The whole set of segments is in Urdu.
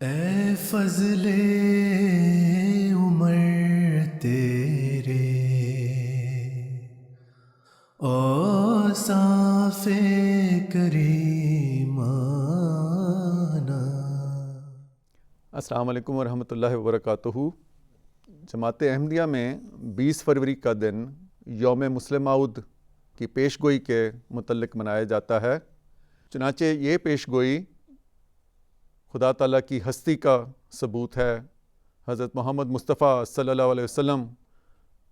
اے فضل عمر تیرے اوصاف کریمانہ۔ السلام علیکم ورحمۃ اللہ وبرکاتہ۔ جماعت احمدیہ میں 20 فروری کا دن یوم مسلم ماؤد کی پیش گوئی کے متعلق منایا جاتا ہے۔ چنانچہ یہ پیش گوئی خدا تعالیٰ کی ہستی کا ثبوت ہے، حضرت محمد مصطفیٰ صلی اللہ علیہ وسلم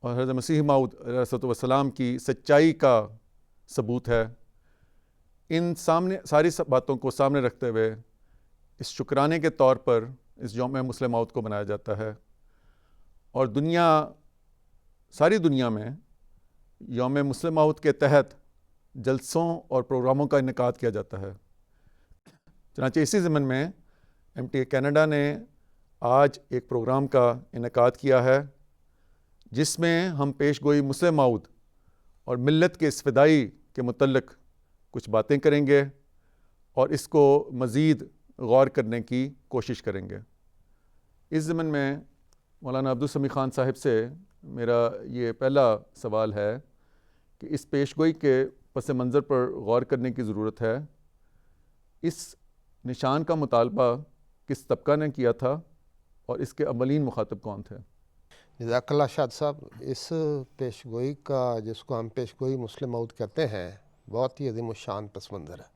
اور حضرت مسیح ماؤد علیہ السلام کی سچائی کا ثبوت ہے۔ ان ساری باتوں کو سامنے رکھتے ہوئے اس شکرانے کے طور پر اس یوم مسلم ماؤد کو منایا جاتا ہے، اور ساری دنیا میں یوم مسلم ماؤد کے تحت جلسوں اور پروگراموں کا انعقاد کیا جاتا ہے۔ چنانچہ اسی ضمن میں MTA کینیڈا نے آج ایک پروگرام کا انعقاد کیا ہے، جس میں ہم پیش گوئی مسلم ماؤد اور ملت کے اس فدائی کے متعلق کچھ باتیں کریں گے اور اس کو مزید غور کرنے کی کوشش کریں گے۔ اس ضمن میں مولانا عبدالسمیع خان صاحب سے میرا یہ پہلا سوال ہے کہ اس پیش گوئی کے پس منظر پر غور کرنے کی ضرورت ہے۔ اس نشان کا مطالبہ کس طبقہ نے کیا تھا اور اس کے اولین مخاطب کون تھے؟ جزاک اللہ شاد صاحب، اس پیش گوئی کا جس کو ہم پیش گوئی مسلم ماؤد کہتے ہیں بہت ہی عظیم الشان پس منظر ہے،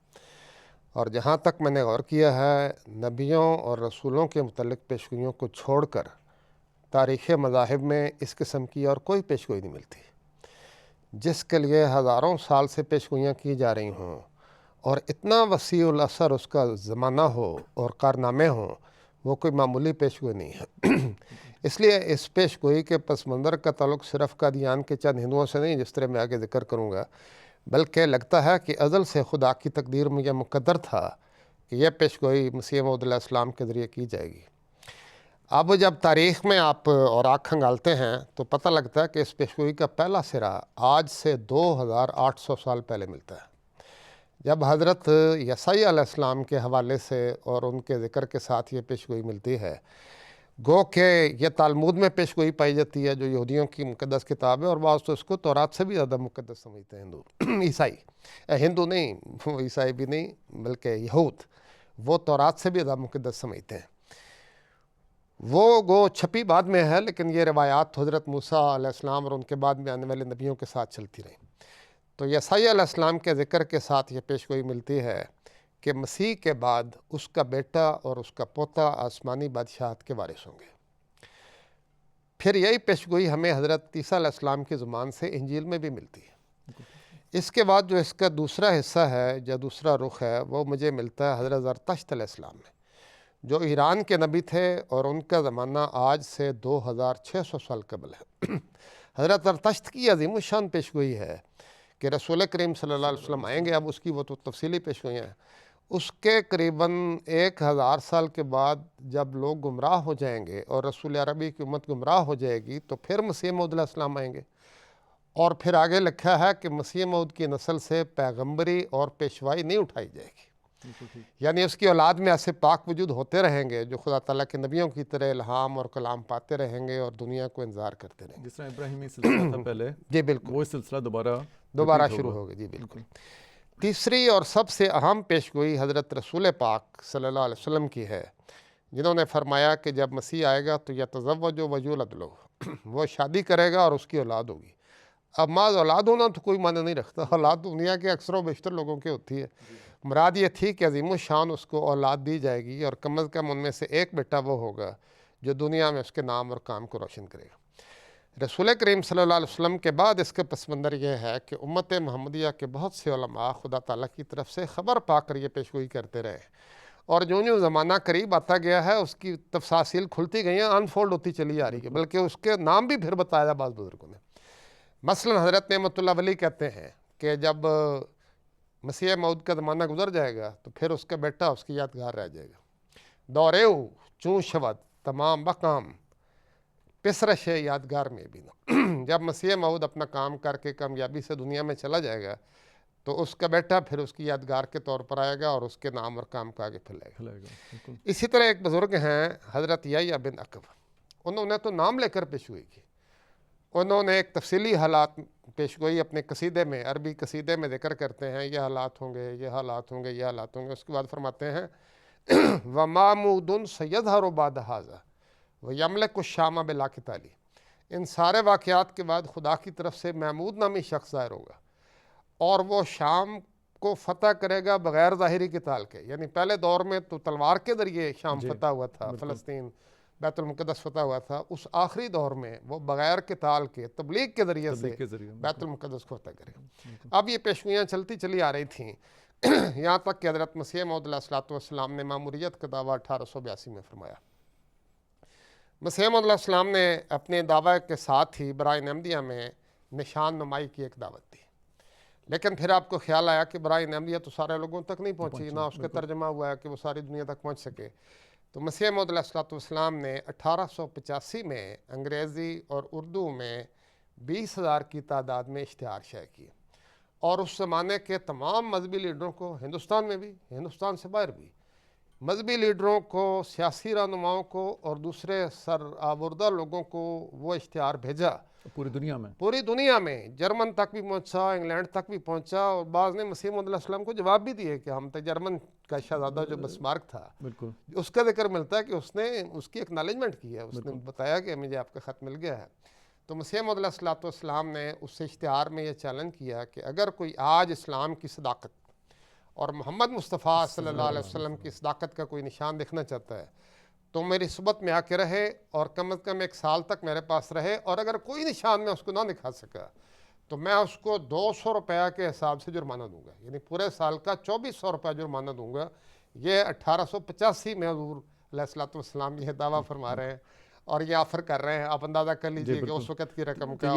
اور جہاں تک میں نے غور کیا ہے نبیوں اور رسولوں کے متعلق پیش گوئیوں کو چھوڑ کر تاریخ مذاہب میں اس قسم کی اور کوئی پیش گوئی نہیں ملتی جس کے لیے ہزاروں سال سے پیش گوئیاں کی جا رہی ہوں اور اتنا وسیع الاثر اس کا زمانہ ہو اور کارنامے ہوں۔ وہ کوئی معمولی پیش گوئی نہیں ہے۔ اس لیے اس پیش گوئی کے پس منظر کا تعلق صرف قادیان کے چند ہندوؤں سے نہیں، جس طرح میں آگے ذکر کروں گا، بلکہ لگتا ہے کہ ازل سے خدا کی تقدیر میں یہ مقدر تھا کہ یہ پیش گوئی مسیح موعود علیہ السلام کے ذریعے کی جائے گی۔ اب جب تاریخ میں آپ اور آنکھ کھنگالتے ہیں تو پتہ لگتا ہے کہ اس پیش گوئی کا پہلا سرا آج سے 2800 سال پہلے ملتا ہے، جب حضرت یسوع علیہ السلام کے حوالے سے اور ان کے ذکر کے ساتھ یہ پیش گوئی ملتی ہے۔ گو کہ یہ تالمود میں پیش گوئی پائی جاتی ہے جو یہودیوں کی مقدس کتاب ہے، اور بعض تو اس کو تورات سے بھی زیادہ مقدس سمجھتے ہیں ہندو نہیں، وہ عیسائی بھی نہیں بلکہ یہود، وہ تورات سے بھی زیادہ مقدس سمجھتے ہیں۔ وہ گو چھپی بعد میں ہے، لیکن یہ روایات حضرت موسیٰ علیہ السلام اور ان کے بعد میں آنے والے نبیوں کے ساتھ چلتی رہیں۔ تو یسوع علیہ السلام کے ذکر کے ساتھ یہ پیش گوئی ملتی ہے کہ مسیح کے بعد اس کا بیٹا اور اس کا پوتا آسمانی بادشاہت کے وارث ہوں گے۔ پھر یہی پیش گوئی ہمیں حضرت عیسیٰ علیہ السلام کی زبان سے انجیل میں بھی ملتی ہے۔ اس کے بعد جو اس کا دوسرا حصہ ہے یا دوسرا رخ ہے وہ مجھے ملتا ہے حضرت زرتشت علیہ السلام میں، جو ایران کے نبی تھے اور ان کا زمانہ آج سے 2600 سال قبل ہے۔ حضرت زرتشت کی عظیم الشان پیش گوئی ہے کہ رسول کریم صلی اللہ علیہ وسلم آئیں گے۔ اب اس کی وہ تو تفصیلی پیش گوئیاں ہیں۔ اس کے قریباً 1000 سال کے بعد جب لوگ گمراہ ہو جائیں گے اور رسول عربی کی امت گمراہ ہو جائے گی تو پھر مسیح موعود علیہ السلام آئیں گے، اور پھر آگے لکھا ہے کہ مسیح موعود کی نسل سے پیغمبری اور پیشوائی نہیں اٹھائی جائے گی، یعنی اس کی اولاد میں ایسے پاک وجود ہوتے رہیں گے جو خدا تعالیٰ کے نبیوں کی طرح الہام اور کلام پاتے رہیں گے اور دنیا کو انتظار کرتے رہیں گے۔ جس طرح ابراہیمی سلسلہ تھا پہلے، جی بالکل، وہ سلسلہ دوبارہ شروع ہوگا۔ جی بالکل۔ تیسری اور سب سے اہم پیش گوئی حضرت رسول پاک صلی اللہ علیہ وسلم کی ہے، جنہوں نے فرمایا کہ جب مسیح آئے گا تو یتزوج ویولد لہ، وہ شادی کرے گا اور اس کی اولاد ہوگی۔ اب بعض اولاد ہونا تو کوئی معنی نہیں رکھتا، اولاد دنیا کے اکثر و بیشتر لوگوں کی ہوتی ہے۔ مراد یہ تھی کہ عظیم الشان اس کو اولاد دی جائے گی، اور کم از کم ان میں سے ایک بیٹا وہ ہوگا جو دنیا میں اس کے نام اور کام کو روشن کرے گا۔ رسول کریم صلی اللہ علیہ وسلم کے بعد اس کے پس منظر یہ ہے کہ امت محمدیہ کے بہت سے علماء خدا تعالیٰ کی طرف سے خبر پا کر یہ پیش گوئی کرتے رہے، اور جو زمانہ قریب آتا گیا ہے اس کی تفاصیل کھلتی گئی ہیں، انفولڈ ہوتی چلی جا رہی ہے، بلکہ اس کے نام بھی پھر بتایا بعض بزرگوں نے۔ مثلا حضرت نعمت اللہ ولی کہتے ہیں کہ جب مسیح موعود کا زمانہ گزر جائے گا تو پھر اس کا بیٹا اس کی یادگار رہ جائے گا۔ دوریو چون شود تمام بکام پسرش یادگار میں بھی نہ۔ جب مسیح موعود اپنا کام کر کے کامیابی سے دنیا میں چلا جائے گا تو اس کا بیٹا پھر اس کی یادگار کے طور پر آئے گا اور اس کے نام اور کام کو آگے پھیلائے گا۔ بالکل اسی طرح ایک بزرگ ہیں حضرت یحییٰ بن عقب، انہوں نے تو نام لے کر پیشگوئی کی، انہوں نے ایک تفصیلی حالات پیشگوئی اپنے قصیدے میں، عربی قصیدے میں ذکر کرتے ہیں، یہ حالات ہوں گے، یہ حالات ہوں گے، یہ حالات ہوں گے۔ اس کے بعد فرماتے ہیں وَمَامُودٌ سَيَظْهَرُ بَعْدَ هَٰذَا وَيَمْلِكُ الشَّامَ بِلَا قِتَالٍ۔ ان سارے واقعات کے بعد خدا کی طرف سے محمود نامی شخص ظاہر ہوگا اور وہ شام کو فتح کرے گا بغیر ظاہری قتال کے، یعنی پہلے دور میں تو تلوار کے ذریعے شام فتح ہوا تھا، فلسطین بیت المقدس فتح ہوا تھا، اس آخری دور میں وہ بغیر قتال کے تبلیغ کے ذریعے سے بیت المقدس کو فتح کرے گا۔ اب یہ پیشگوئیاں چلتی چلی آ رہی تھیں یہاں تک کہ حضرت مسیح موعود علیہ السلام نے ماموریت کا دعویٰ 1882 میں فرمایا۔ مسیح موعود علیہ السلام نے اپنے دعوے کے ساتھ ہی برائے احمدیہ میں نشان نمائی کی ایک دعوت دی، لیکن پھر آپ کو خیال آیا کہ برائے احمدیہ تو سارے لوگوں تک نہیں پہنچی، نہ اس کا ترجمہ ہوا ہے کہ وہ ساری دنیا تک پہنچ سکے۔ تو مسیح موعود علیہ السلام نے 1885 میں انگریزی اور اردو میں 20,000 کی تعداد میں اشتہار شائع کیے، اور اس زمانے کے تمام مذہبی لیڈروں کو، ہندوستان میں بھی، ہندوستان سے باہر بھی، مذہبی لیڈروں کو، سیاسی رہنماؤں کو اور دوسرے سرآوردہ لوگوں کو وہ اشتہار بھیجا پوری دنیا میں جرمن تک بھی پہنچا، انگلینڈ تک بھی پہنچا، اور بعض نے مسیح موعود علیہ السلام کو جواب بھی دیے کہ ہم تو جرمن کا شہزادہ جو بسمارک تھا، بالکل اس کا ذکر ملتا ہے کہ اس نے اس کی ایکنالجمنٹ کی ہے، اس نے بتایا کہ مجھے آپ کا خط مل گیا ہے۔ تو مسیح موعود علیہ السلام نے اس اشتہار میں یہ چیلنج کیا کہ اگر کوئی آج اسلام کی صداقت اور محمد مصطفیٰ صلی اللہ علیہ وسلم کی صداقت کا کوئی نشان دیکھنا چاہتا ہے تو میری صحبت میں آ کے رہے اور کم از کم 1 سال تک میرے پاس رہے، اور اگر کوئی نشان میں اس کو نہ دکھا سکا تو میں اس کو 200 روپیہ کے حساب سے جرمانہ دوں گا، یعنی پورے سال کا 2400 روپیہ جرمانہ دوں گا۔ یہ 1885 میں حضور علیہ السلام یہ دعویٰ فرما رہے ہیں اور یہ آفر کر رہے ہیں۔ آپ اندازہ کر لیجئے کہ اس وقت کی رقم کیا،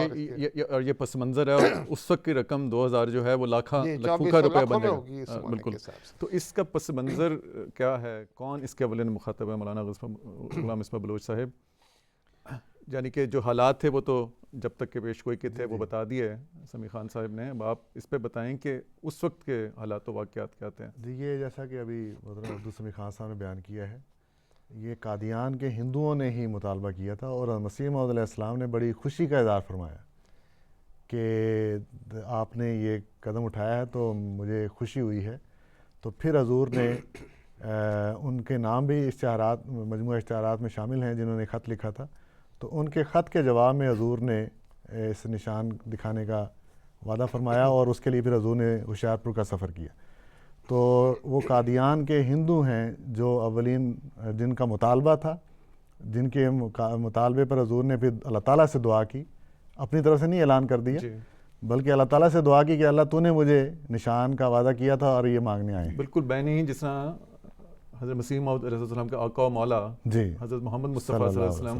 اور یہ پس منظر ہے، اور اس وقت کی رقم 2000 جو ہے وہ لاکھوں کا روپے بن جائے گا۔ بالکل، تو اس کا پس منظر کیا ہے؟ کون اس کے اولین مخاطب ہے؟ مولانا غلام مصباح بلوچ صاحب، یعنی کہ جو حالات تھے وہ تو جب تک کہ پیشگوئی کے تھے وہ بتا دیے سمیع خان صاحب نے، اب آپ اس پہ بتائیں کہ اس وقت کے حالات و واقعات کیا تھے؟ جی، یہ جیسا کہ ابھی محترم عبد السمیع خان صاحب نے بیان کیا ہے، یہ قادیان کے ہندوؤں نے ہی مطالبہ کیا تھا، اور مسیح موعود علیہ السلام نے بڑی خوشی کا اظہار فرمایا کہ آپ نے یہ قدم اٹھایا ہے تو مجھے خوشی ہوئی ہے۔ تو پھر حضور نے ان کے نام بھی اشتہارات، مجموعہ اشتہارات میں شامل ہیں جنہوں نے خط لکھا تھا، تو ان کے خط کے جواب میں حضور نے اس نشان دکھانے کا وعدہ فرمایا، اور اس کے لیے پھر حضور نے ہوشیارپور کا سفر کیا۔ تو وہ قادیان کے ہندو ہیں جو اولین جن کا مطالبہ تھا، جن کے مطالبے پر حضور نے پھر اللہ تعالیٰ سے دعا کی، اپنی طرف سے نہیں اعلان کر دیا بلکہ اللہ تعالیٰ سے دعا کی کہ اللہ تو نے مجھے نشان کا وعدہ کیا تھا اور یہ مانگنے آئے ہیں۔ بالکل بینی ہی، جس طرح حضرت مسیح موعود علیہ السلام کے آقا و مولا حضرت محمد مصطفیٰ صلی اللہ علیہ وسلم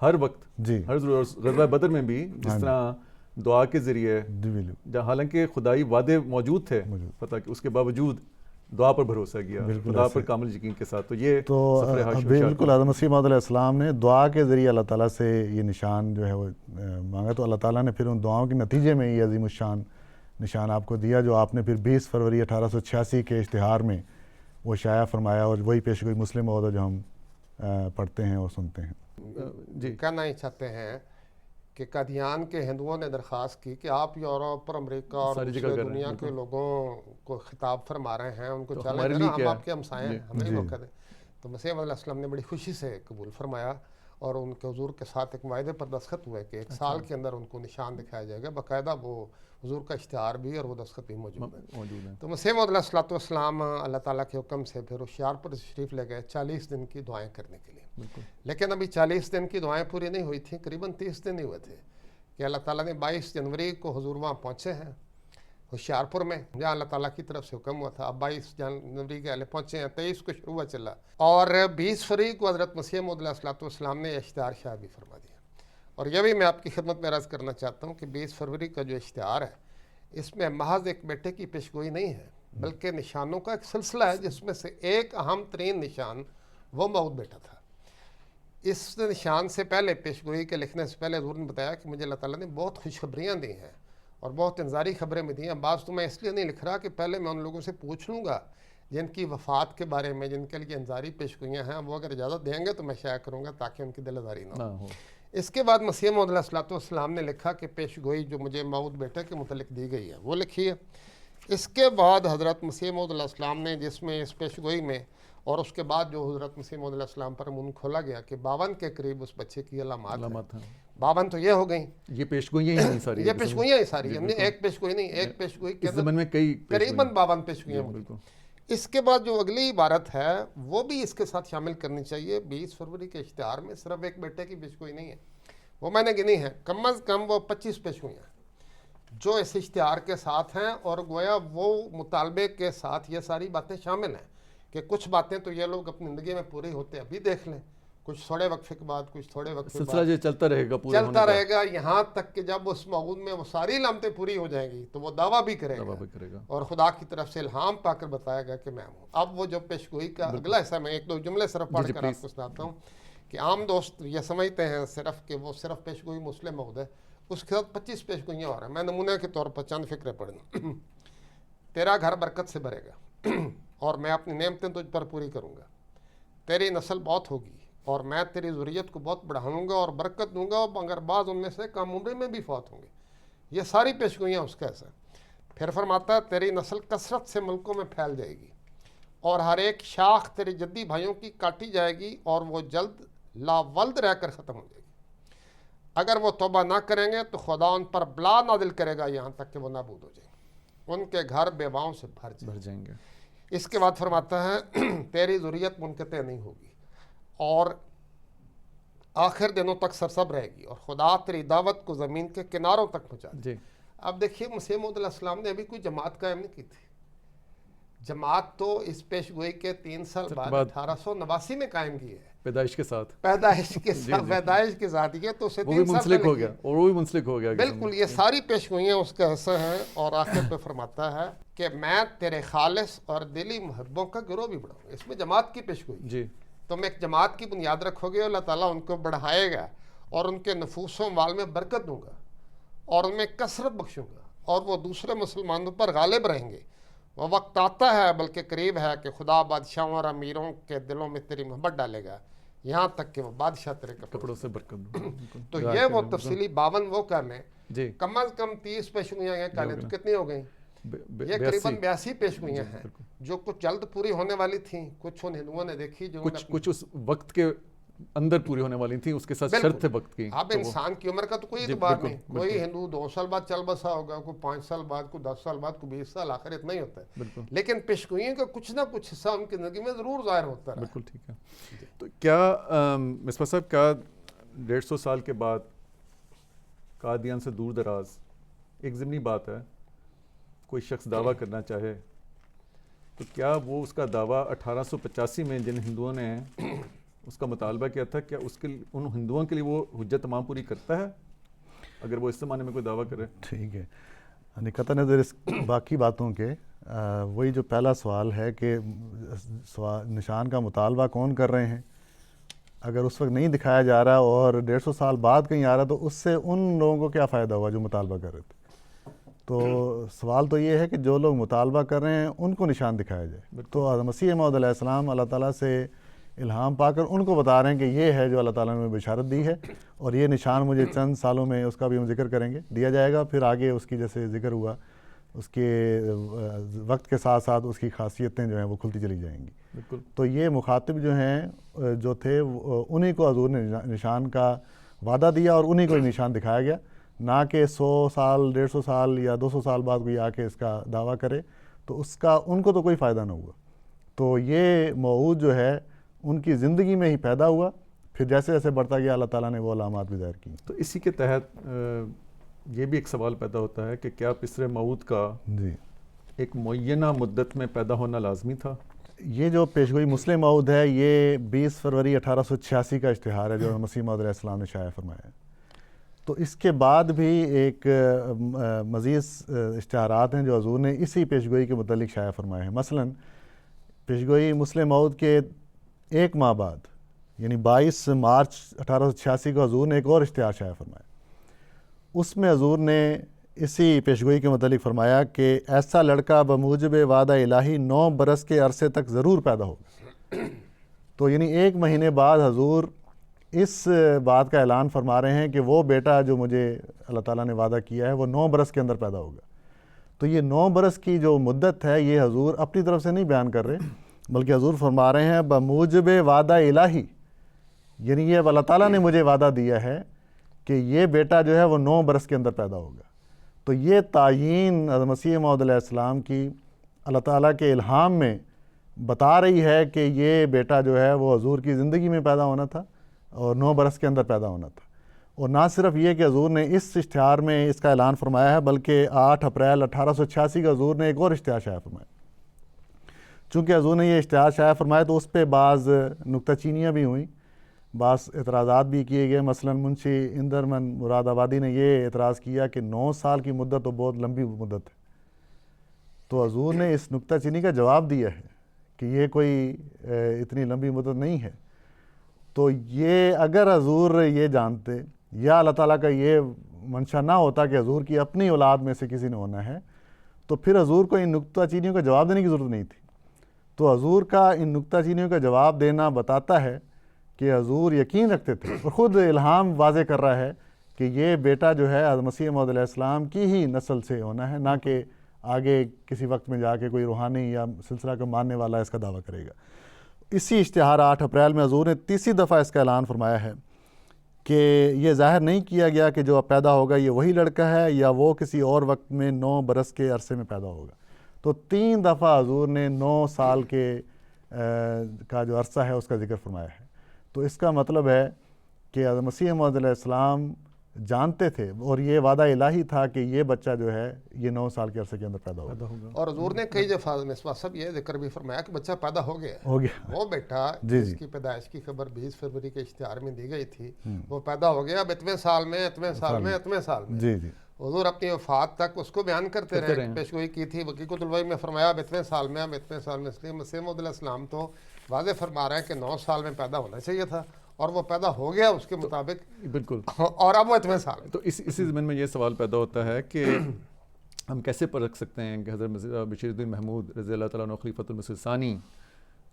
ہر وقت، ہر غزوہ بدر میں بھی جس طرح دعا کے ذریعے، حالانکہ خدائی وعدے موجود تھے، پتہ کہ اس کے باوجود دعا پر بھروسہ کیا، خدا پر کامل یقین کے ساتھ، تو یہ بالکل حضرت مسیح موعود علیہ السلام نے دعا کے ذریعے اللہ تعالیٰ سے یہ نشان جو ہے وہ مانگا، تو اللہ تعالیٰ نے پھر ان دعاؤں کے نتیجے میں یہ عظیم الشان نشان آپ کو دیا، جو آپ نے پھر 20 فروری 1886 کے اشتہار میں وہ شائع فرمایا، اور وہی پیشگوئی مسلم موعود جو ہم پڑھتے ہیں اور سنتے ہیں۔ کہنا ہی چاہتے ہیں کہ قادیان کے ہندوؤں نے درخواست کی کہ آپ یورپ اور امریکہ اور دوسرے دنیا کے لوگوں کو خطاب فرما رہے ہیں، ان کو چیلنج کرنا، ہم آپ کے ہمسائے ہیں، ہمیں موقع دیں۔ تو مسیح علیہ السلام نے بڑی خوشی سے قبول فرمایا، اور ان کے حضور کے ساتھ ایک معاہدے پر دستخط ہوئے کہ 1 سال کے اندر ان کو نشان دکھایا جائے گا، باقاعدہ وہ حضور کا اشتہار بھی اور وہ دستخط بھی موجود ہے۔ تو مسیح موعود علیہ السلام اللہ تعالیٰ کے حکم سے پھر ہوشیارپور تشریف لے گئے 40 دن کی دعائیں کرنے کے لیے، لیکن ابھی 40 دن کی دعائیں پوری نہیں ہوئی تھیں، قریباً 30 دن ہی ہوئے تھے کہ اللہ تعالیٰ نے 22 جنوری کو حضور وہاں پہنچے ہیں ہوشیارپور میں، جہاں اللہ تعالیٰ کی طرف سے حکم ہوا تھا۔ اب 22 جنوری کے اہلے پہنچے ہیں، 23 کو شروع ہوا چلا، اور 20 فروری کو حضرت مسیح موعود علیہ السلام نے اشتہار شائع بھی فرما دیا۔ اور یہ بھی میں آپ کی خدمت میں عرض کرنا چاہتا ہوں کہ 20 فروری کا جو اشتہار ہے، اس میں محض ایک بیٹے کی پیشگوئی نہیں ہے، بلکہ نشانوں کا ایک سلسلہ ہے، جس میں سے ایک اہم ترین نشان وہ موعود بیٹا تھا۔ اس نشان سے پہلے، پیشگوئی کے لکھنے سے پہلے، حضور نے بتایا کہ مجھے اللہ تعالیٰ نے بہت خوشخبریاں دی ہیں، اور بہت انذاری خبریں بھی دی ہیں. بعض تو میں اس لیے نہیں لکھ رہا کہ پہلے میں ان لوگوں سے پوچھ لوں گا جن کی وفات کے بارے میں، جن کے لیے انذاری پیشگوئیاں ہیں، وہ اگر اجازت دیں گے تو میں شائع کروں گا تاکہ ان کی دل آزاری نہ ہو. اس کے بعد مسیح موعود علیہ السلام نے لکھا کہ پیشگوئی جو مجھے موعود بیٹے کے متعلق دی گئی ہے وہ لکھی ہے. اس کے بعد حضرت مسیح موعود علیہ السلام نے، جس میں اس پیشگوئی میں اور اس کے بعد جو حضرت مسیح موعود علیہ السلام پر منہ کھولا گیا کہ 52 کے قریب اس بچے کی علامات ہیں. 52 تو یہ ہو گئیں، یہ پیشگوئیاں ہی ساری، یہ پیشگوئیاں ہی ساری، ہم نے ایک پیشگوئی نہیں، ایک پیشگوئی کے زمن میں کئی قریباً 52 پیشگوئیاں ہوئی. اس کے بعد جو اگلی عبارت ہے وہ بھی اس کے ساتھ شامل کرنی چاہیے. 20 فروری کے اشتہار میں صرف ایک بیٹے کی پیشگوئی نہیں ہے، وہ میں نے گنی ہے، کم از کم وہ 25 پیشگوئیاں جو اس اشتہار کے ساتھ ہیں. اور گویا وہ مطالبے کے ساتھ یہ ساری باتیں شامل ہیں کہ کچھ باتیں تو یہ لوگ اپنی زندگی میں پوری ہوتے ابھی دیکھ لیں، کچھ تھوڑے وقفے کے بعد، کچھ تھوڑے وقفے کے بعد، سلسلہ جو چلتا رہے گا، پورا چلتا رہے گا، یہاں تک کہ جب اس موعود میں وہ ساری علامتیں پوری ہو جائیں گی تو وہ دعویٰ بھی کرے گا اور خدا کی طرف سے الہام پا کر بتائے گا کہ میں ہوں. اب وہ جو پیشگوئی کا اگلا حصہ، میں ایک دو جملے صرف پڑھ کر آپ کو سناتا ہوں کہ عام دوست یہ سمجھتے ہیں صرف کہ وہ صرف پیشگوئی مسلم موعود ہے. اس کے ساتھ 25 پیشگوئیاں اور ہیں. میں نمونے کے طور پر چند فکریں پڑھوں. تیرا گھر برکت سے بھرے گا اور میں اپنی نعمتیں تجھ پر پوری کروں گا. تیری نسل بہت ہوگی اور میں تیری ذریت کو بہت بڑھاؤں گا اور برکت دوں گا، مگر بعض ان میں سے کم عمری میں بھی فوت ہوں گے. یہ ساری پیشگوئیاں اس کا ایسا. پھر فرماتا ہے تیری نسل کثرت سے ملکوں میں پھیل جائے گی اور ہر ایک شاخ تیرے جدی بھائیوں کی کاٹی جائے گی اور وہ جلد لا ولد رہ کر ختم ہو جائے گی. اگر وہ توبہ نہ کریں گے تو خدا ان پر بلا نازل کرے گا یہاں تک کہ وہ نابود ہو جائیں گے، ان کے گھر بیواؤں سے بھر جائیں گے. اس کے بعد فرماتا ہے تیری ذریت منقطع نہیں ہوگی اور آخر دنوں تک سرسب رہے گی اور خدا تیری دعوت کو زمین کے کناروں تک پہنچا دے. اب دیکھیے مسیح موعود علیہ السلام نے ابھی کوئی جماعت قائم نہیں کی تھی. جماعت تو اس پیشگوئی کے 3 سال بعد 1889 میں قائم کی ہے، پیدائش کے ساتھ، پیدائش کے ساتھ. یہ تو اسے 3 سال منسلک ہو گیا اور وہ بھی منسلک ہو گیا. بالکل یہ ساری پیشگوئیاں اس کا حصہ ہیں. اور آخر پہ فرماتا ہے کہ میں تیرے خالص اور دلی محبوں کا گروہ بھی بڑھاؤں گا. اس میں جماعت کی پیشگوئی. جی تم ایک جماعت کی بنیاد رکھو گے، اللہ تعالیٰ ان کو بڑھائے گا اور ان کے نفوس و مال میں برکت دوں گا اور ان میں کثرت بخشوں گا اور وہ دوسرے مسلمانوں پر غالب رہیں گے. وہ وقت آتا ہے بلکہ قریب ہے کہ خدا بادشاہوں اور امیروں کے دلوں میں تیری محبت ڈالے گا یہاں تک کہ وہ بادشاہ تیرے کپڑوں سے برکت دوں. تو یہ وہ تفصیلی 52 وہ کر لیں، کم از کم 30 پیشگوئیاں یہ کر لیں تو کتنی ہو گئیں؟ یہ قریباً 82 پیشگوئیاں ہیں جو کچھ جلد پوری ہونے والی تھیں، کچھ ان ہندوؤں نے دیکھی، جو کچھ اس وقت کے اندر پوری ہونے والی تھیں، اس کے ساتھ شرط تھے وقت کی. اب انسان کی عمر کا تو کوئی اعتبار نہیں. کوئی ہندو 2 سال بعد چل بسا ہوگا، کوئی 5 سال بعد، کوئی 10 سال بعد، کوئی 20 سال، آخر اتنا ہی ہوتا ہے. لیکن پیشگوئیوں کا کچھ نہ کچھ حصہ ان کی زندگی میں ضرور ظاہر ہوتا ہے. بالکل ٹھیک ہے. تو کیا مصباح صاحب، کیا 150 سال کے بعد قادیان سے دور دراز ایک ضمنی بات ہے، کوئی شخص دعویٰ کرنا چاہے تو کیا وہ اس کا دعویٰ 1885 میں جن ہندوؤں نے اس کا مطالبہ کیا تھا، کیا اس کے ان ہندوؤں کے لیے وہ حجت تمام پوری کرتا ہے اگر وہ اس زمانے میں کوئی دعویٰ کرے؟ ٹھیک ہے. یعنی قطع نظر اس باقی باتوں کے وہی جو پہلا سوال ہے کہ نشان کا مطالبہ کون کر رہے ہیں. اگر اس وقت نہیں دکھایا جا رہا اور 150 سال بعد کہیں آ رہا تو اس سے ان لوگوں کو کیا فائدہ ہوا جو مطالبہ کر رہے تھے. تو سوال تو یہ ہے کہ جو لوگ مطالبہ کر رہے ہیں ان کو نشان دکھایا جائے. تو مسیح موعود علیہ السلام اللہ تعالیٰ سے الہام پا کر ان کو بتا رہے ہیں کہ یہ ہے جو اللہ تعالیٰ نے بشارت دی ہے اور یہ نشان مجھے چند سالوں میں، اس کا بھی ہم ذکر کریں گے، دیا جائے گا. پھر آگے اس کی جیسے ذکر ہوا اس کے وقت کے ساتھ ساتھ اس کی خاصیتیں جو ہیں وہ کھلتی چلی جائیں گی. بالکل. تو یہ مخاطب جو ہیں جو تھے انہی کو حضور نے نشان کا وعدہ دیا اور انہی کو نشان دکھایا گیا، نہ کہ 100 سال 150 سال یا 200 سال بعد کوئی آ کے اس کا دعویٰ کرے تو اس کا ان کو تو کوئی فائدہ نہ ہوا. تو یہ موعود جو ہے ان کی زندگی میں ہی پیدا ہوا، پھر جیسے جیسے بڑھتا گیا اللہ تعالیٰ نے وہ علامات بھی ظاہر کی. تو اسی کے تحت یہ بھی ایک سوال پیدا ہوتا ہے کہ کیا پسر موعود کا ایک معینہ مدت میں پیدا ہونا لازمی تھا؟ یہ جو پیشگوئی مسلم موعود ہے یہ 20 فروری 1886 کا اشتہار ہے جو مسیح موعود علیہ السلام نے شائع فرمایا ہے. تو اس کے بعد بھی ایک مزید اشتہارات ہیں جو حضور نے اسی پیشگوئی کے متعلق شائع فرمائے ہیں. مثلا پیشگوئی مسلم موعود کے 1 ماہ بعد یعنی 22 مارچ 1886 کو حضور نے ایک اور اشتہار شائع فرمایا. اس میں حضور نے اسی پیشگوئی کے متعلق فرمایا کہ ایسا لڑکا بموجب وعدہ الہی 9 برس کے عرصے تک ضرور پیدا ہوگا. تو یعنی 1 مہینے بعد حضور اس بات کا اعلان فرما رہے ہیں کہ وہ بیٹا جو مجھے اللہ تعالیٰ نے وعدہ کیا ہے وہ 9 برس کے اندر پیدا ہوگا. تو یہ 9 برس کی جو مدت ہے یہ حضور اپنی طرف سے نہیں بیان کر رہے، بلکہ حضور فرما رہے ہیں بموجب وعدہ الہی، یعنی یہ اللہ تعالیٰ نے مجھے وعدہ دیا ہے کہ یہ بیٹا جو ہے وہ 9 برس کے اندر پیدا ہوگا. تو یہ تعیین حضرت مسیح موعود علیہ السلام کی اللہ تعالیٰ کے الہام میں بتا رہی ہے کہ یہ بیٹا جو ہے وہ حضور کی زندگی میں پیدا ہونا تھا اور 9 برس کے اندر پیدا ہونا تھا. اور نہ صرف یہ کہ حضور نے اس اشتہار میں اس کا اعلان فرمایا ہے، بلکہ 8 اپریل 1886 کا حضور نے ایک اور اشتہار شائع فرمایا. چونکہ حضور نے یہ اشتہار شائع فرمایا تو اس پہ بعض نکتہ چینیاں بھی ہوئیں، بعض اعتراضات بھی کیے گئے. مثلا منشی اندرمن مراد آبادی نے یہ اعتراض کیا کہ 9 سال کی مدت تو بہت لمبی مدت ہے. تو حضور نے اس نکتہ چینی کا جواب دیا ہے کہ یہ کوئی اتنی لمبی مدت نہیں ہے. تو یہ اگر حضور یہ جانتے یا اللہ تعالیٰ کا یہ منشا نہ ہوتا کہ حضور کی اپنی اولاد میں سے کسی نے ہونا ہے، تو پھر حضور کو ان نکتہ چینیوں کا جواب دینے کی ضرورت نہیں تھی. تو حضور کا ان نکتہ چینیوں کا جواب دینا بتاتا ہے کہ حضور یقین رکھتے تھے اور خود الہام واضح کر رہا ہے کہ یہ بیٹا جو ہے حضرت مسیح موعود علیہ السلام کی ہی نسل سے ہونا ہے، نہ کہ آگے کسی وقت میں جا کے کوئی روحانی یا سلسلہ کو ماننے والا اس کا دعویٰ کرے گا. اسی اشتہار 8 اپریل میں حضور نے تیسری دفعہ اس کا اعلان فرمایا ہے کہ یہ ظاہر نہیں کیا گیا کہ جو اب پیدا ہوگا یہ وہی لڑکا ہے یا وہ کسی اور وقت میں 9 برس کے عرصے میں پیدا ہوگا. تو 3 دفعہ حضور نے 9 سال کے کا جو عرصہ ہے اس کا ذکر فرمایا ہے. تو اس کا مطلب ہے کہ حضرت مسیح موعود علیہ السلام جانتے تھے اور یہ وعدہ الہی تھا کہ یہ بچہ جو ہے یہ 9 سال کے عرصے کے اندر پیدا ہوگا. اور حضور نے کئی دفعہ مصباح صاحب یہ ذکر بھی فرمایا کہ بچہ پیدا ہو گیا. وہ بیٹا جس کی پیدائش کی خبر 20 فروری کے اشتہار میں دی گئی تھی وہ پیدا ہو گیا اب اتنے سال میں اتنے سال میں اتنے سال میں. جی جی حضور اپنی وفات تک اس کو بیان کرتے رہے، پیشگوئی کی تھی. حقیقت الوحی میں فرمایا اب اتنے سال میں اب اتنے سال میں. اس لیے مسیح موعود علیہ السلام تو واضح فرما رہے ہیں کہ 9 سال میں پیدا ہونا چاہیے تھا اور وہ پیدا ہو گیا اس کے مطابق. بالکل. اور اب وہ اتنے سال. تو اسی ضمن میں یہ سوال پیدا ہوتا ہے کہ ہم کیسے پرکھ سکتے ہیں کہ حضرت بشیر الدین محمود رضی اللہ تعالیٰ عنہ خلیفۃ المسیح ثانی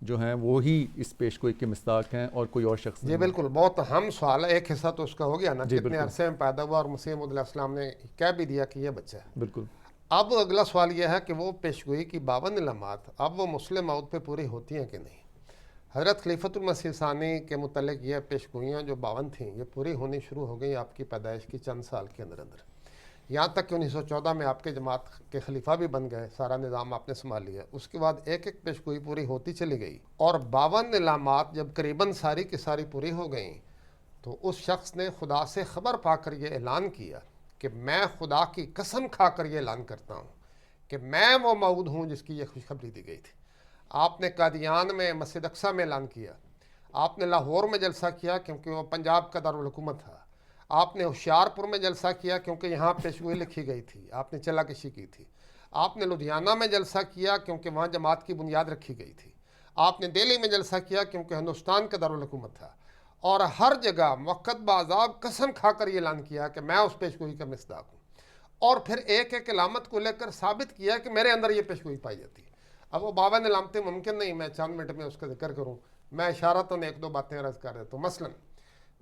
جو ہیں وہی اس پیشگوئی کے مصداق ہیں اور کوئی اور شخص نہیں؟ جی بالکل، بہت اہم سوال ہے. ایک حصہ تو اس کا ہو گیا نا کتنے عرصے میں پیدا ہوا اور مسیح موعود علیہ السلام نے کہہ بھی دیا کہ یہ بچہ ہے. بالکل. اب اگلا سوال یہ ہے کہ وہ پیشگوئی کی 52 علامات اب وہ مسلم موعود پہ پوری ہوتی ہیں کہ نہیں. حضرت خلیفۃ المسیح ثانی کے متعلق یہ پیشگوئیاں جو 52 تھیں یہ پوری ہونی شروع ہو گئیں آپ کی پیدائش کی چند سال کے اندر اندر. یہاں تک کہ 1914 میں آپ کے جماعت کے خلیفہ بھی بن گئے، سارا نظام آپ نے سنبھال لیا. اس کے بعد ایک ایک پیشگوئی پوری ہوتی چلی گئی اور 52 علامات جب قریباً ساری کی ساری پوری ہو گئیں تو اس شخص نے خدا سے خبر پا کر یہ اعلان کیا کہ میں خدا کی قسم کھا کر یہ اعلان کرتا ہوں کہ میں وہ موعود ہوں جس کی یہ خوشخبری دی گئی تھی. آپ نے قادیان میں مسجد اقصیٰ میں اعلان کیا، آپ نے لاہور میں جلسہ کیا کیونکہ وہ پنجاب کا دارالحکومت تھا، آپ نے ہوشیارپور میں جلسہ کیا کیونکہ یہاں پیشگوئی لکھی گئی تھی، آپ نے چلا کشی کی تھی، آپ نے لدھیانہ میں جلسہ کیا کیونکہ وہاں جماعت کی بنیاد رکھی گئی تھی، آپ نے دہلی میں جلسہ کیا کیونکہ ہندوستان کا دارالحکومت تھا. اور ہر جگہ موقت بعذاب قسم کھا کر یہ اعلان کیا کہ میں اس پیشگوئی کا مصداق ہوں. اور پھر ایک ایک علامت کو لے کر ثابت کیا کہ میرے اندر یہ پیشگوئی پائی جاتی ہے. اب وہ 52 علامتیں ممکن نہیں میں چند منٹ میں اس کا ذکر کروں، میں اشارتاً 1-2 باتیں عرض کر دیتا ہوں. مثلا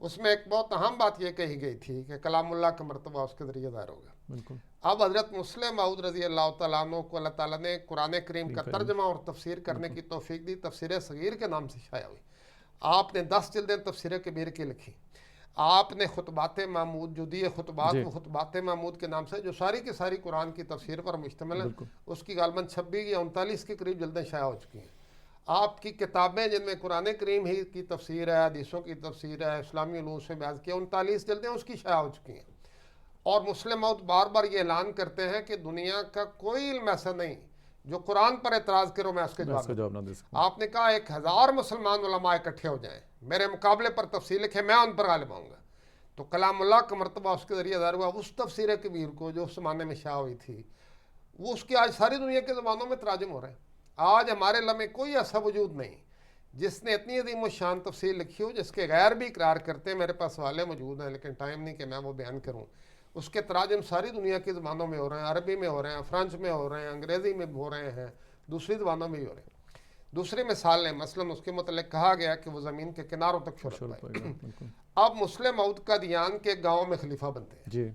اس میں ایک بہت اہم بات یہ کہی گئی تھی کہ کلام اللہ کا مرتبہ اس کے ذریعے ظاہر ہوگا. بالکل. اب حضرت مسلم موعود رضی اللہ تعالیٰ عنہ کو اللہ تعالیٰ نے قرآن کریم کا ترجمہ اور تفسیر کرنے کی توفیق دی. تفسیر صغیر کے نام سے شائع ہوئی. آپ نے 10 جلدیں تفسیر کبیر کی لکھی. آپ نے خطبات محمود جدی خطبات و خطبات محمود کے نام سے جو ساری کی ساری قرآن کی تفسیر پر مشتمل ہے، اس کی غالباً 26 یا 39 کے قریب جلدیں شائع ہو چکی ہیں. آپ کی کتابیں جن میں قرآن کریم ہی کی تفسیر ہے، حدیثوں کی تفسیر ہے، اسلامی علوم سے بیان کیا، 39 جلدیں اس کی شائع ہو چکی ہیں. اور مسلم موعود بار بار یہ اعلان کرتے ہیں کہ دنیا کا کوئی علم ایسا نہیں جو قرآن پر اعتراض کرو میں اس کا جواب نہ دے سکوں. آپ نے کہا 1000 مسلمان علماء اکٹھے ہو جائیں میرے مقابلے پر تفسیر لکھیں، میں ان پر غالب آؤں گا. تو کلام اللہ کا مرتبہ اس کے ذریعے ظاہر ہوا. اس تفسیر کبیر کو جو اس زمانے میں شائع ہوئی تھی وہ اس کی آج ساری دنیا کے زبانوں میں تراجم ہو رہے ہیں. آج ہمارے علم میں کوئی ایسا وجود نہیں جس نے اتنی عظیم و شان تفسیر لکھی ہو جس کے غیر بھی اقرار کرتے ہیں. میرے پاس حوالے موجود ہیں لیکن ٹائم نہیں کہ میں وہ بیان کروں. اس کے تراجم ساری دنیا کی زبانوں میں ہو رہے ہیں، عربی میں ہو رہے ہیں، فرانچ میں ہو رہے ہیں، انگریزی میں ہو رہے ہیں، دوسری زبانوں میں بھی ہو رہے ہیں۔ دوسری مثال ہے، مثلاً اس کے متعلق کہا گیا کہ وہ زمین کے کناروں تک شہرت پائے۔ اب مسلم موعود قادیان کے گاؤں میں خلیفہ بنتے ہیں جی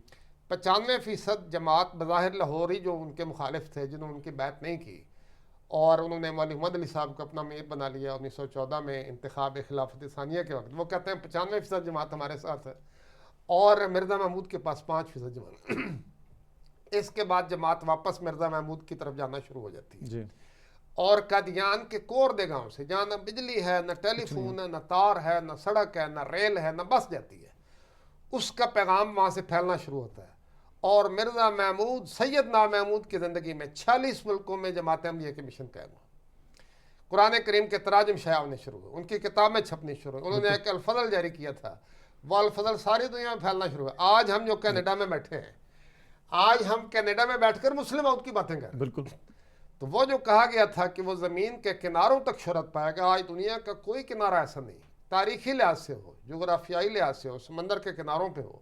95% جماعت بظاہر لاہوری جو ان کے مخالف تھے، جنہوں نے ان کی بیعت نہیں کی، اور انہوں نے مولوی محمد علی صاحب کو اپنا امیر بنا لیا 1914 میں انتخاب خلافت ثانیہ کے وقت۔ وہ کہتے ہیں 95% جماعت ہمارے ساتھ ہے، اور مرزا محمود کے پاس 5% جماعت۔ اس کے بعد جماعت واپس مرزا محمود کی طرف جانا شروع ہو جاتی ہے، جی اور قادیان کے کوردے گاؤں سے، جہاں نہ بجلی ہے، نہ ٹیلی فون ہے، نہ تار ہے، نہ سڑک ہے، نہ ریل ہے، نہ بس جاتی ہے، اس کا پیغام وہاں سے پھیلنا شروع ہوتا ہے۔ اور مرزا محمود، سیدنا محمود کی زندگی میں 46 ملکوں میں جماعت احمدیہ کے مشن قائم ہوا۔ قرآن کریم کے تراجم شائع ہونے شروع ہوئے، ان کی کتابیں چھپنی شروع ہوئی۔ انہوں نے ایک الفضل جاری کیا تھا، وہ الفضل ساری دنیا میں پھیلنا شروع ہوا۔ آج ہم جو کینیڈا میں بیٹھے ہیں، آج ہم کینیڈا میں بیٹھ کر مسلم موعود کی باتیں کر رہے ہیں۔ بالکل تو وہ جو کہا گیا تھا کہ وہ زمین کے کناروں تک شہرت پائے گا، آج دنیا کا کوئی کنارہ ایسا نہیں، تاریخی لحاظ سے ہو، جغرافیائی لحاظ سے ہو، سمندر کے کناروں پہ ہو،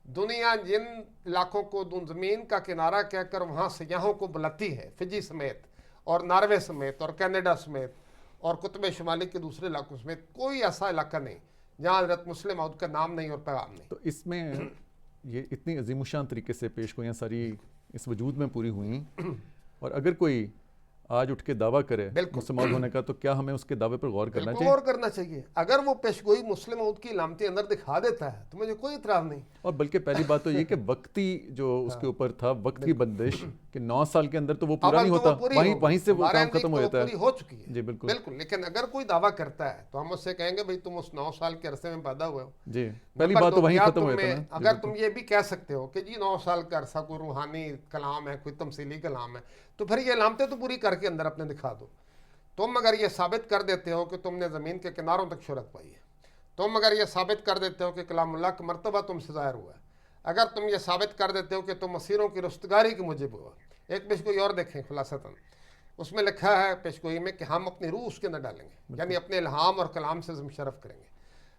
دنیا جن علاقوں کو زمین کا کنارہ کہہ کر وہاں سیاحوں کو بلاتی ہے، فجی سمیت اور ناروے سمیت اور کینیڈا سمیت اور قطب شمالی کے دوسرے علاقوں سمیت، کوئی ایسا علاقہ نہیں جہاں حضرت مسلم موعود کا نام نہیں اور پیغام نہیں۔ تو اس میں یہ اتنی عظیم الشان طریقے سے پیش گوئیاں ساری اس وجود میں پوری ہوئیں، اور اگر کوئی آج اٹھ کے دعویٰ کرے مسلم موعود ہونے کا، تو کیا ہمیں اس کے دعوے پر غور کرنا چاہیے؟ غور کرنا چاہیے۔ اگر وہ پیشگوئی مسلم موعود کی علامتیں اندر دکھا دیتا ہے تو مجھے کوئی اعتراض نہیں۔ اور بلکہ پہلی بات تو یہ کہ وقتی جو اس کے اوپر تھا، وقت کی بندش، کہ 9 سال کے اندر تو وہ پورا نہیں ہوتا، وہیں سے وہ کام ختم ہو جاتا ہے۔ پوری ہو چکی ہے جی بالکل بالکل، لیکن اگر کوئی دعویٰ کرتا ہے تو ہم اس سے کہیں گے بھئی تم اس 9 سال کے عرصے میں پیدا ہوئے ہو۔ جی پہلی بات تو وہیں ختم ہو جاتا ہے نا۔ اگر تم یہ بھی کہہ سکتے ہو کہ جی 9 سال کا عرصہ کوئی روحانی کلام ہے، کوئی تمثیلی کلام ہے، تو پھر یہ علامتیں تو پوری کر کے اندر اپنے دکھا دو۔ تم اگر یہ ثابت کر دیتے ہو کہ تم نے زمین کے کناروں تک شہرت پائی ہے، تم اگر یہ ثابت کر دیتے ہو کہ کلام اللہ کا مرتبہ تم سے ظاہر ہوا ہے، اگر تم یہ ثابت کر دیتے ہو کہ تم اسیروں کی رستگاری کے موجب ہوا، ایک پیشگوئی اور دیکھیں خلاصتاً، اس میں لکھا ہے پیشگوئی میں کہ ہم اپنی روح اس کے اندر ڈالیں گے، یعنی اپنے الہام اور کلام سے مشرف کریں گے۔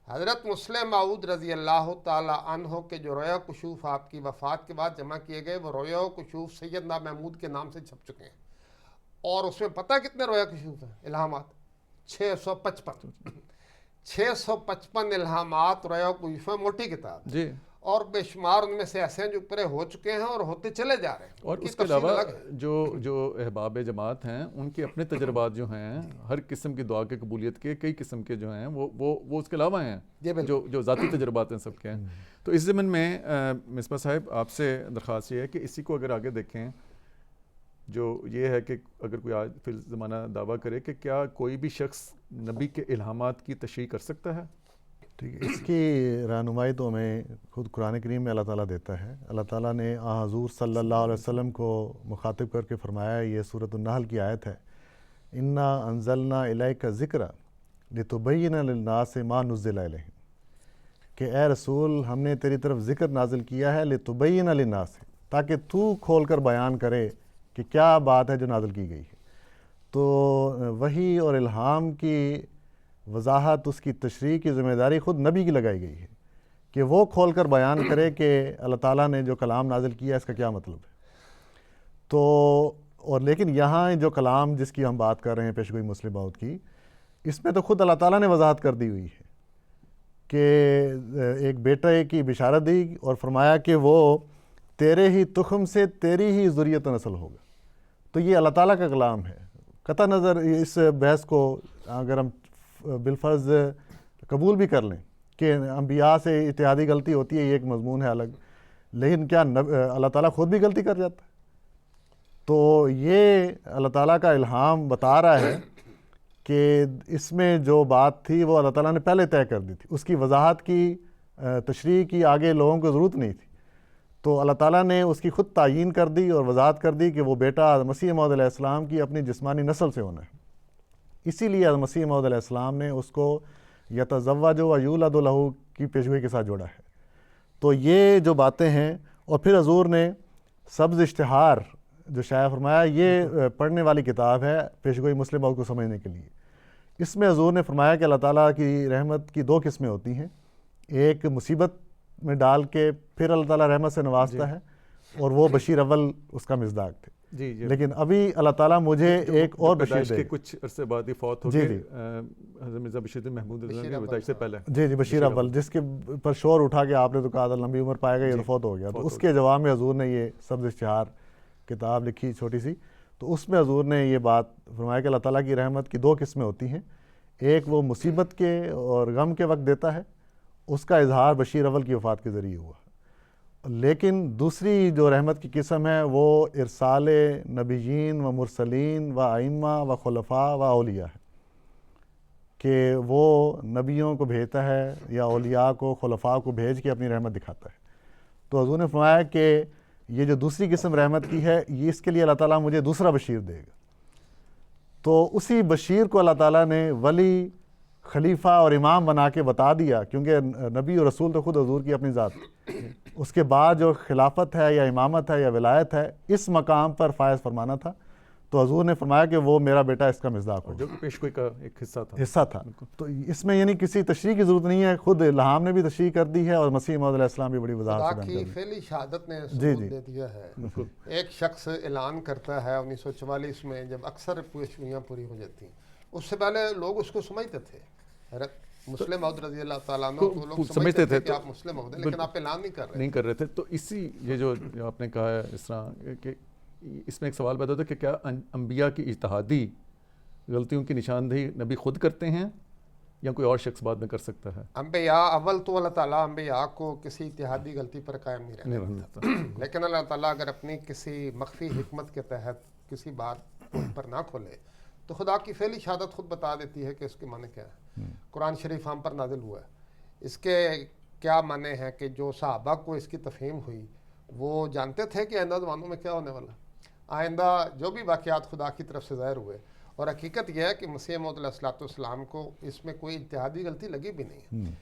حضرت مسلم موعود رضی اللہ تعالیٰ عنہ کے جو رویا کشوف آپ کی وفات کے بعد جمع کیے گئے، وہ رویا کشوف سیدنا محمود کے نام سے چھپ چکے ہیں، اور اس میں پتہ کتنے رویا کشوف ہیں؟ الہامات 655 الہامات رویا کشوف ہے، موٹی کتاب جی، اور بے شمار ان میں سے ایسے ہیں جو پورے ہو چکے ہیں اور ہوتے چلے جا رہے ہیں۔ اور اس کے علاوہ جو احباب جماعت ہیں، ان کے اپنے تجربات جو ہیں، ہر قسم کی دعا کے قبولیت کے کئی قسم کے جو ہیں وہ اس کے علاوہ ہیں، جو ذاتی تجربات ہیں سب کے ہیں۔ تو اس ضمن میں مصباح صاحب آپ سے درخواست یہ ہے کہ اسی کو اگر آگے دیکھیں، جو یہ ہے کہ اگر کوئی آج فی الزمانہ دعویٰ کرے کہ کیا کوئی بھی شخص نبی کے الہامات کی تشریح کر سکتا ہے؟ ٹھیک ہے، اس کی رہنمائی تو ہمیں خود قرآن کریم میں اللہ تعالیٰ دیتا ہے۔ اللہ تعالیٰ نے حضور صلی اللہ علیہ وسلم کو مخاطب کر کے فرمایا، یہ سورۃ النحل کی آیت ہے، انا انزلنا الیک ذکر لتبین للناس ما نزل الیہم، کہ اے رسول ہم نے تیری طرف ذکر نازل کیا ہے لتبین للناس، تاکہ تو کھول کر بیان کرے کہ کیا بات ہے جو نازل کی گئی ہے۔ تو وحی اور الہام کی وضاحت، اس کی تشریح کی ذمہ داری خود نبی کی لگائی گئی ہے کہ وہ کھول کر بیان کرے کہ اللہ تعالیٰ نے جو کلام نازل کیا ہے اس کا کیا مطلب ہے۔ تو اور لیکن یہاں جو کلام جس کی ہم بات کر رہے ہیں پیشگوئی مسلم موعود کی، اس میں تو خود اللہ تعالیٰ نے وضاحت کر دی ہوئی ہے کہ ایک بیٹے کی بشارت دی اور فرمایا کہ وہ تیرے ہی تخم سے تیری ہی ذریت و نسل ہوگا۔ تو یہ اللہ تعالیٰ کا کلام ہے۔ قطع نظر اس بحث کو اگر ہم بالفرض قبول بھی کر لیں کہ انبیاء سے اجتہادی غلطی ہوتی ہے، یہ ایک مضمون ہے الگ، لیکن کیا اللہ تعالیٰ خود بھی غلطی کر جاتا ہے؟ تو یہ اللہ تعالیٰ کا الہام بتا رہا ہے کہ اس میں جو بات تھی وہ اللہ تعالیٰ نے پہلے طے کر دی تھی، اس کی وضاحت کی، تشریح کی آگے لوگوں کو ضرورت نہیں تھی۔ تو اللہ تعالیٰ نے اس کی خود تعیین کر دی اور وضاحت کر دی کہ وہ بیٹا مسیح موعود علیہ السلام کی اپنی جسمانی نسل سے ہونا ہے۔ اسی لیے مسیح موعود علیہ السلام نے اس کو یتزوج و یولد لہ کی پیشگوئی کے ساتھ جوڑا ہے۔ تو یہ جو باتیں ہیں، اور پھر حضور نے سبز اشتہار جو شائع فرمایا، یہ پڑھنے والی کتاب ہے پیشگوئی مسلم موعود کو سمجھنے کے لیے۔ اس میں حضور نے فرمایا کہ اللہ تعالیٰ کی رحمت کی 2 قسمیں ہوتی ہیں، ایک مصیبت میں ڈال کے پھر اللہ تعالیٰ رحمت سے نوازتا ہے، اور وہ بشیر اول اس کا مصداق تھے. جی لیکن ابھی اللہ تعالیٰ مجھے ایک اور بشیر پیدائش دے کے کچھ عرصے بعد ہی فوت ہو گئے حضرت مرزا بشیر الدین محمود رضوی کی پیدائش سے پہلے. جی بشیر اول، جس کے پر شور اٹھا کے آپ نے تو کہا تھا لمبی عمر پائے گا، یہ تو فوت ہو گیا. تو اس کے جواب میں حضور نے یہ سبز اشتہار کتاب لکھی چھوٹی سی. تو اس میں حضور نے یہ بات فرمایا کہ اللہ تعالیٰ کی رحمت کی 2 قسمیں ہوتی ہیں. ایک وہ مصیبت کے اور غم کے وقت دیتا ہے، اس کا اظہار بشیر اول کی وفات کے ذریعے ہوا. لیکن دوسری جو رحمت کی قسم ہے وہ ارسال نبیین و مرسلین و ائمہ و خلفاء و اولیاء ہے، کہ وہ نبیوں کو بھیجتا ہے یا اولیاء کو، خلفاء کو بھیج کے اپنی رحمت دکھاتا ہے. تو حضور نے فرمایا کہ یہ جو دوسری قسم رحمت کی ہے، یہ اس کے لیے اللہ تعالیٰ مجھے دوسرا بشیر دے گا. تو اسی بشیر کو اللہ تعالیٰ نے ولی، خلیفہ اور امام بنا کے بتا دیا، کیونکہ نبی اور رسول تو خود حضور کی اپنی ذات. اس کے بعد جو خلافت ہے یا امامت ہے یا ولایت ہے، اس مقام پر فائز فرمانا تھا. تو حضور نے فرمایا کہ وہ میرا بیٹا اس کا مصداق ہو، جو کہ پیش گوئی کا ایک حصہ تھا. تو اس میں یعنی کسی تشریح کی ضرورت نہیں ہے، خود الہام نے بھی تشریح کر دی ہے، اور مسیح موعود علیہ السلام بھی بڑی وضاحت سے بیان کر دی. فعلی شہادت نے ثبوت دے دیا ہے. ایک شخص اعلان کرتا ہے 1944 میں، جب اکثر پیشگوئیاں پوری ہو جاتی ہیں، اس سے پہلے لوگ اس کو سمجھتے تھے. حضرت مسلم موعود رضی اللہ تعالیٰ عنہ کو لوگ سمجھتے تھے کہ آپ مسلم موعود ہیں، لیکن آپ اعلان نہیں کر رہے تھے. تو اسی یہ جو آپ نے کہا ہے اس طرح کہ اس میں ایک سوال پیدا ہوتا ہے کہ کیا انبیاء کی اجتہادی غلطیوں کی نشاندہی نبی خود کرتے ہیں یا کوئی اور شخص بعد میں کر سکتا ہے؟ انبیاء اول تو اللہ تعالیٰ انبیاء کو کسی اتحادی غلطی پر قائم نہیں رہنے دیتا، لیکن اللہ تعالیٰ اگر اپنی کسی مخفی حکمت کے تحت کسی بات پر نہ کھولے تو خدا کی فعلی شہادت خود بتا دیتی ہے کہ اس کے معنی کیا ہے. قرآن شریف ہم پر نازل ہوا ہے، اس کے کیا معنی ہے کہ جو صحابہ کو اس کی تفہیم ہوئی وہ جانتے تھے کہ آئندہ زمانوں میں کیا ہونے والا. آئندہ جو بھی واقعات خدا کی طرف سے ظاہر ہوئے، اور حقیقت یہ ہے کہ مسیح موعود علیہ السلام کو اس میں کوئی اجتہادی غلطی لگی بھی نہیں ہے،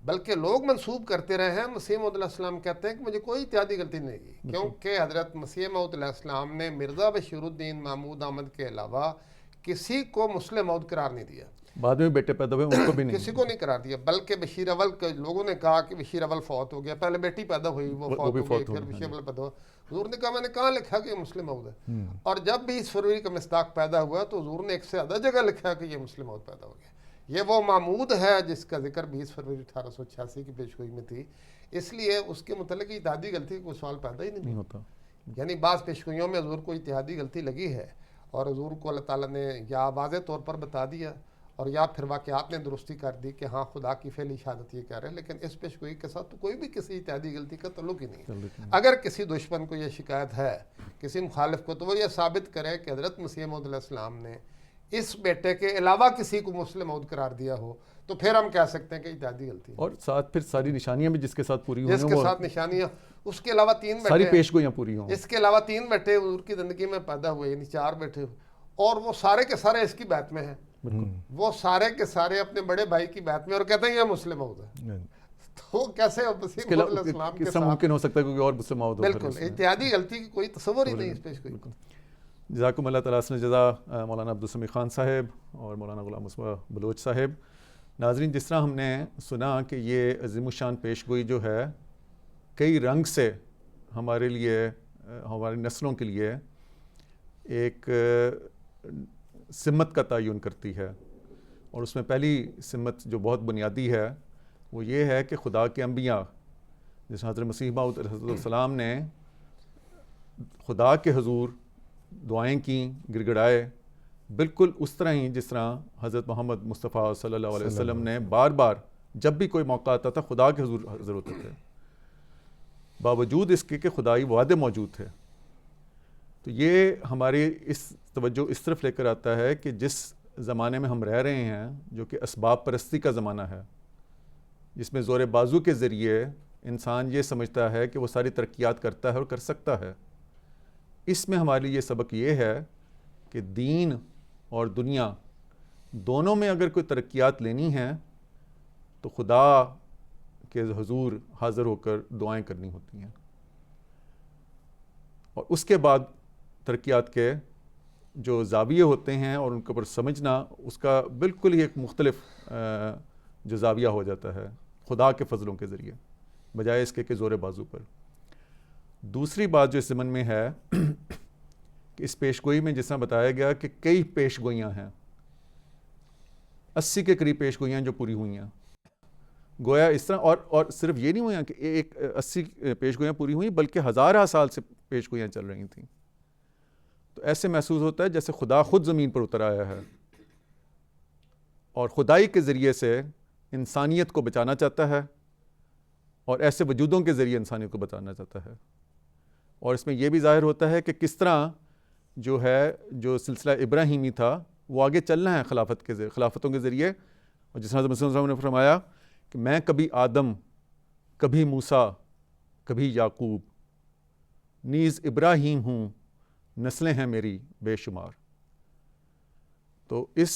بلکہ لوگ منسوب کرتے رہے ہیں. مسیح موعود علیہ السلام کہتے ہیں کہ مجھے کوئی اجتہادی غلطی نہیں لگی، کیونکہ حضرت مسیح موعود علیہ السلام نے مرزا بشیر الدین محمود احمد کے علاوہ کسی کو مسلم موعود قرار نہیں دیا. بعد میں بیٹے پیدا ہوئے ان کو بھی نہیں، کسی کو نہیں قرار دیا، بلکہ بشیر اول کے لوگوں نے کہا کہ بشیر اول فوت ہو گیا. پہلے بیٹی پیدا ہوئی، وہ فوت ہو گئی، پھر بشیر اول پیدا ہوا. حضور نے کہا میں نے کہاں لکھا کہ یہ مسلم موعود ہے؟ اور جب 20 فروری کا مصداق پیدا ہوا تو حضور نے ایک سے زیادہ جگہ لکھا کہ یہ مسلم موعود پیدا ہو گیا. یہ وہ محمود ہے جس کا ذکر 20 فروری 1886 کی پیشگوئی میں تھی، اس لیے اس کے متعلق اتحادی غلطی کوئی سوال پیدا ہی نہیں ہوتا. یعنی بعض پیشگوئیوں میں حضور کو اتحادی غلطی لگی ہے، اور حضور کو اللہ تعالیٰ نے یا واضح طور پر بتا دیا اور یا پھر واقعات نے درستی کر دی کہ ہاں خدا کی فعلی شہادت یہ کہہ رہے ہیں. لیکن اس پیشگوئی کے ساتھ تو کوئی بھی کسی اتحادی غلطی کا تعلق ہی نہیں. اگر کسی دشمن کو یہ شکایت ہے، کسی مخالف کو، تو وہ یہ ثابت کرے کہ حضرت مسیح موعود علیہ السلام نے اس بیٹے کے علاوہ کسی کو مسلم موعود قرار دیا ہو، تو پھر ہم کہہ سکتے ہیں کہ اتحادی غلطی ہے. اور ساتھ پھر ساری نشانیاں بھی جس کے ساتھ پوری ہوئی، جس کے ساتھ نشانیاں، اس کے علاوہ 3 بیٹے، ساری پیشگوئیاں پوری ہوں. اس کے علاوہ 3 بیٹے حضور کی زندگی میں پیدا ہوئے، یعنی 4 بیٹے، اور وہ سارے کے سارے اس کی بیعت میں ہیں. وہ سارے کے سارے اپنے بڑے بھائی کی بیعت میں، اور کہتے ہیں یہ مسلم موعود ہے. تو کیسے مسیح موعود علیہ السلام کے ساتھ ممکن ہو سکتا ہے کوئی اور مسلم موعود ہو؟ بالکل اتحادی غلطی کی کوئی تصور ہی نہیں اس پیشگوئی. جزاکم اللہ تعالیٰ حسن جزا مولانا عبدالسمیع خان صاحب اور مولانا غلام مصطفیٰ بلوچ صاحب. ناظرین، جس طرح ہم نے سنا کہ یہ عظیم الشان پیشگوئی جو ہے کئی رنگ سے ہمارے لیے، ہماری نسلوں کے لیے ایک سمت کا تعین کرتی ہے، اور اس میں پہلی سمت جو بہت بنیادی ہے وہ یہ ہے کہ خدا کے انبیاء، جس حضرت مسیح موعود علیہ السلام نے خدا کے حضور دعائیں کیں، گڑ گڑائے، بالکل اس طرح ہی جس طرح حضرت محمد مصطفیٰ صلی اللہ علیہ وسلم نے بار بار جب بھی کوئی موقع آتا تھا خدا کے حضور حاضر ہوتے تھے، باوجود اس کے کہ خدائی وعدے موجود تھے. تو یہ ہماری اس توجہ اس طرف لے کر آتا ہے کہ جس زمانے میں ہم رہ رہے ہیں، جو کہ اسباب پرستی کا زمانہ ہے، جس میں زور بازو کے ذریعے انسان یہ سمجھتا ہے کہ وہ ساری ترقیات کرتا ہے اور کر سکتا ہے، اس میں ہمارے لیے یہ سبق یہ ہے کہ دین اور دنیا دونوں میں اگر کوئی ترقیات لینی ہیں تو خدا کے حضور حاضر ہو کر دعائیں کرنی ہوتی ہیں، اور اس کے بعد ترقیات کے جو زاویے ہوتے ہیں اور ان کے اوپر سمجھنا، اس کا بالکل ہی ایک مختلف جو زاویہ ہو جاتا ہے خدا کے فضلوں کے ذریعے. بجائے اس کے کہ زور بازو پر. دوسری بات جو اس ضمن میں ہے کہ اس پیش گوئی میں جس طرح بتایا گیا کہ کئی پیش گوئیاں ہیں, 80 کے قریب پیش گوئیاں جو پوری ہوئی ہیں. گویا اس طرح اور صرف یہ نہیں ہوئی کہ ایک 80 پیش گوئیاں پوری ہوئیں, بلکہ ہزارہ سال سے پیش گوئیاں چل رہی تھیں. تو ایسے محسوس ہوتا ہے جیسے خدا خود زمین پر اتر آیا ہے اور خدائی کے ذریعے سے انسانیت کو بچانا چاہتا ہے, اور ایسے وجودوں کے ذریعے انسانیت کو بچانا چاہتا ہے. اور اس میں یہ بھی ظاہر ہوتا ہے کہ کس طرح جو سلسلہ ابراہیمی تھا وہ آگے چلنا ہے خلافتوں کے ذریعے. اور جس طرح حضرت مسیح صلی نے فرمایا کہ میں کبھی آدم, کبھی موسیٰ, کبھی یعقوب, نیز ابراہیم ہوں, نسلیں ہیں میری بے شمار. تو اس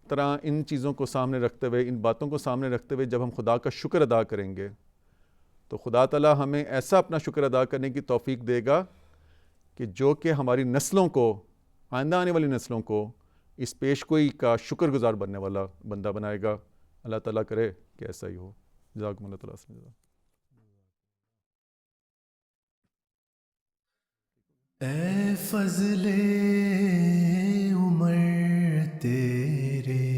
طرح ان چیزوں کو سامنے رکھتے ہوئے, ان باتوں کو سامنے رکھتے ہوئے جب ہم خدا کا شکر ادا کریں گے تو خدا تعالیٰ ہمیں ایسا اپنا شکر ادا کرنے کی توفیق دے گا کہ جو کہ ہماری نسلوں کو, آئندہ آنے والی نسلوں کو اس پیش گوئی کا شکر گزار بننے والا بندہ بنائے گا. اللہ تعالیٰ کرے کہ ایسا ہی ہو. جزاکم اللہ تعالیٰ سے. اے فضل عمر تیرے